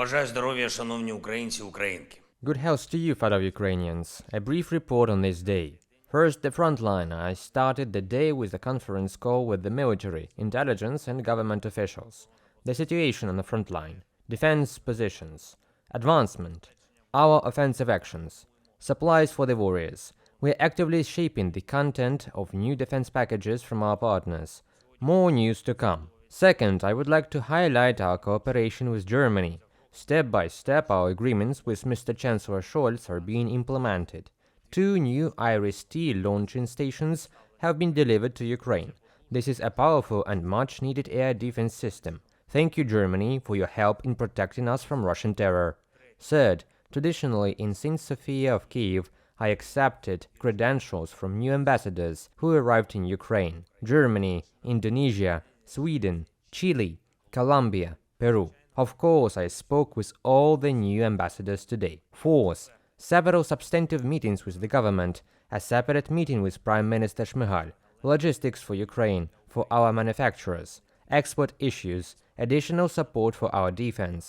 Бажаю здоров'я, шановні українці, українки. Good health to you, fellow Ukrainians. A brief report on this day. First, the frontline. I started the day with a conference call with the military, intelligence and government officials. The situation on the front line. Defense positions. Advancement. Our offensive actions. Supplies for the warriors. We are actively shaping the content of new defense packages from our partners. More news to come. Second, I would like to highlight our cooperation with Germany. Step by step, our agreements with Mr. Chancellor Scholz are being implemented. 2 new IRIS-T launching stations have been delivered to Ukraine. This is a powerful and much-needed air defense system. Thank you, Germany, for your help in protecting us from Russian terror. Third, traditionally in St. Sophia of Kiev, I accepted credentials from new ambassadors who arrived in Ukraine: Germany, Indonesia, Sweden, Chile, Colombia, Peru. Of course, I spoke with all the new ambassadors today. Fourth, several substantive meetings with the government, a separate meeting with Prime Minister Shmyhal, logistics for Ukraine, for our manufacturers, export issues, additional support for our defense,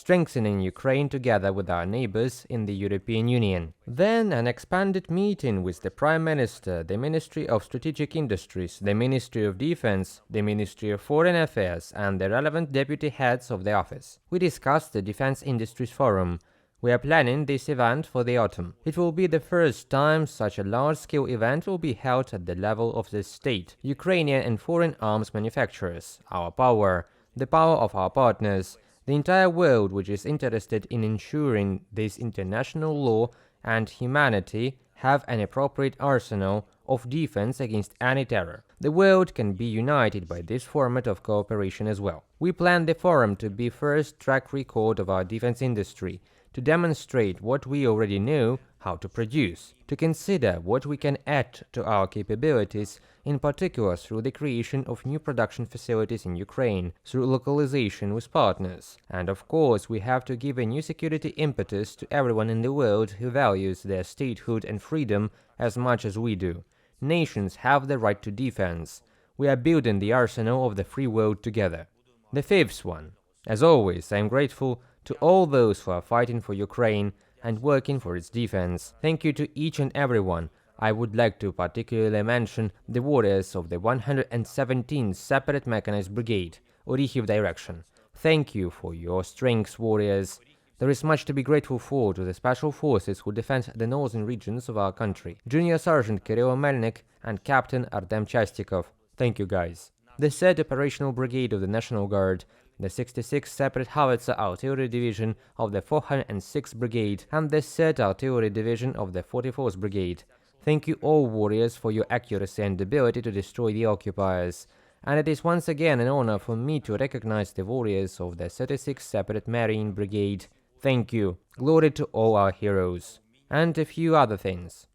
strengthening Ukraine together with our neighbors in the European Union. Then an expanded meeting with the Prime Minister, the Ministry of Strategic Industries, the Ministry of Defense, the Ministry of Foreign Affairs, and the relevant deputy heads of the office. We discussed the Defense Industries Forum. We are planning this event for the autumn. It will be the first time such a large-scale event will be held at the level of the state, Ukrainian and foreign arms manufacturers, our power, the power of our partners, the entire world which is interested in ensuring this international law and humanity have an appropriate arsenal of defense against any terror. The world can be united by this format of cooperation as well. We plan the forum to be first track record of our defense industry, to demonstrate what we already know how to produce, to consider what we can add to our capabilities, in particular through the creation of new production facilities in Ukraine, through localization with partners. And of course, we have to give a new security impetus to everyone in the world who values their statehood and freedom as much as we do. Nations have the right to defense. We are building the arsenal of the free world together. The fifth one. As always, I am grateful to all those who are fighting for Ukraine and working for its defense. Thank you to each and everyone. I would like to particularly mention the warriors of the 117th Separate Mechanized Brigade, Orikhiv Direction. Thank you for your strength, warriors. There is much to be grateful for to the special forces who defend the northern regions of our country. Junior Sergeant Kirill Melnik and Captain Artem Chastikov. Thank you, guys. The 3rd Operational Brigade of the National Guard, the 66th Separate Howitzer Artillery Division of the 406th Brigade, and the 3rd Artillery Division of the 44th Brigade. Thank you all, warriors, for your accuracy and ability to destroy the occupiers. And it is once again an honor for me to recognize the warriors of the 36th Separate Marine Brigade. Thank you. Glory to all our heroes. And a few other things.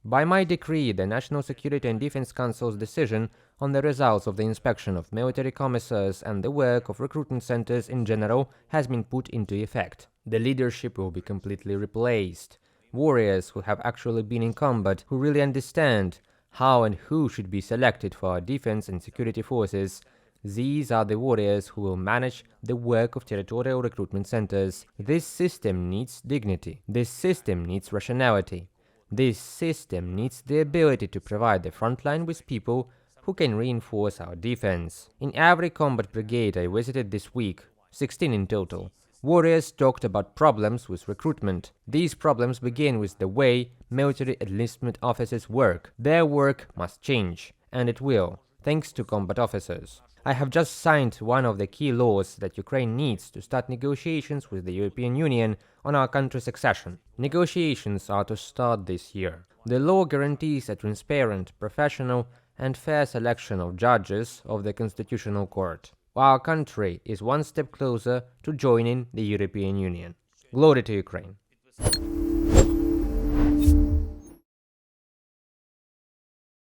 By my decree, the National Security and Defense Council's decision on the results of the inspection of military commissars and the work of recruitment centers in general has been put into effect. The leadership will be completely replaced. Warriors who have actually been in combat, who really understand how and who should be selected for our defense and security forces, these are the warriors who will manage the work of territorial recruitment centers. This system needs dignity. This system needs rationality. This system needs the ability to provide the front line with people who can reinforce our defense. In every combat brigade I visited this week, 16 in total, warriors talked about problems with recruitment. These problems begin with the way military enlistment officers work. Their work must change, and it will, thanks to combat officers. I have just signed one of the key laws that Ukraine needs to start negotiations with the European Union on our country's accession. Negotiations are to start this year. The law guarantees a transparent, professional, and fair selection of judges of the Constitutional Court. Our country is one step closer to joining the European Union. Glory to Ukraine.